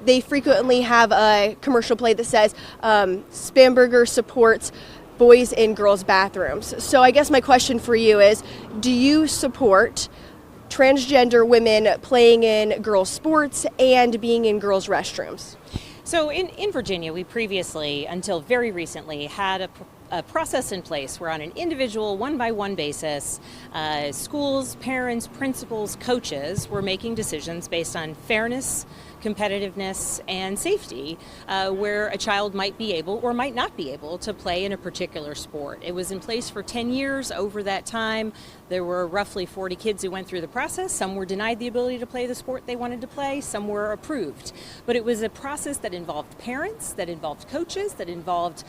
they frequently have a commercial play that says Spanberger supports boys in girls' bathrooms. So I guess my question for you is, do you support transgender women playing in girls' sports and being in girls' restrooms? So in Virginia, we previously, until very recently, had a process in place where on an individual, one-by-one basis, schools, parents, principals, coaches were making decisions based on fairness, competitiveness, and safety, where a child might be able or might not be able to play in a particular sport. It was in place for 10 years. Over that time, there were roughly 40 kids who went through the process. Some were denied the ability to play the sport they wanted to play. Some were approved. But it was a process that involved parents, that involved coaches, that involved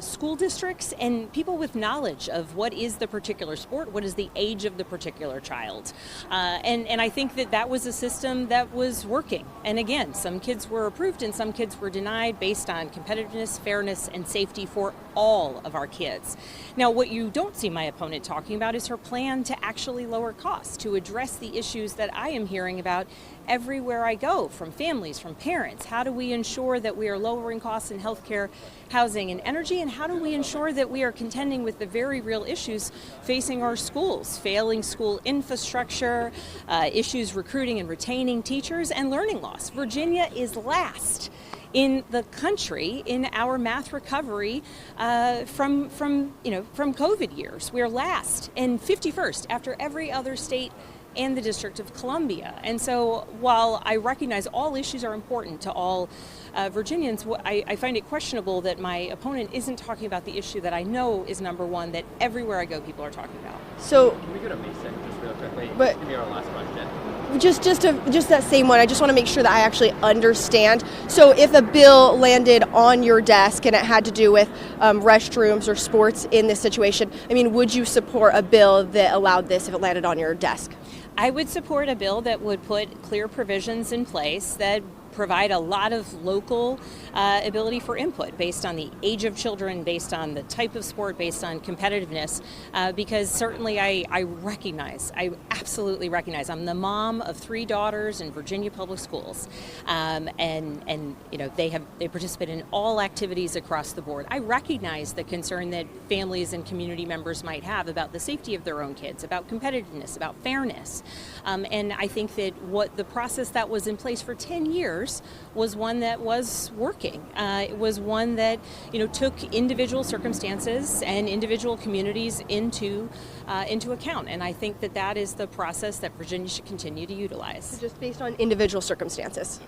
school districts, and people with knowledge of what is the particular sport, what is the age of the particular child. And I think that was a system that was working. And again, some kids were approved and some kids were denied based on competitiveness, fairness, and safety for all of our kids. Now, what you don't see my opponent talking about is her plan to actually lower costs, to address the issues that I am hearing about everywhere I go, from families, from parents. How do we ensure that we are lowering costs in healthcare, housing, and energy? And how do we ensure that we are contending with the very real issues facing our schools, failing school infrastructure, issues recruiting and retaining teachers, and learning loss? Virginia is last in the country in our math recovery from COVID years. We're last and 51st after every other state and the District of Columbia. And so while I recognize all issues are important to all Virginians, I find it questionable that my opponent isn't talking about the issue that I know is number one, that everywhere I go people are talking about. So can we go to Mason just real quickly? But give me our last question. Just that same one, I just want to make sure that I actually understand. So if a bill landed on your desk and it had to do with restrooms or sports in this situation, I mean, would you support a bill that allowed this if it landed on your desk? I would support a bill that would put clear provisions in place that provide a lot of local ability for input based on the age of children, based on the type of sport, based on competitiveness, because certainly I absolutely recognize, I'm the mom of 3 daughters in Virginia public schools, and you know, they participate in all activities across the board. I recognize the concern that families and community members might have about the safety of their own kids, about competitiveness, about fairness, and I think that what the process that was in place for 10 years was one that was working. It was one that, you know, took individual circumstances and individual communities into account. And I think that is the process that Virginia should continue to utilize. So just based on individual circumstances.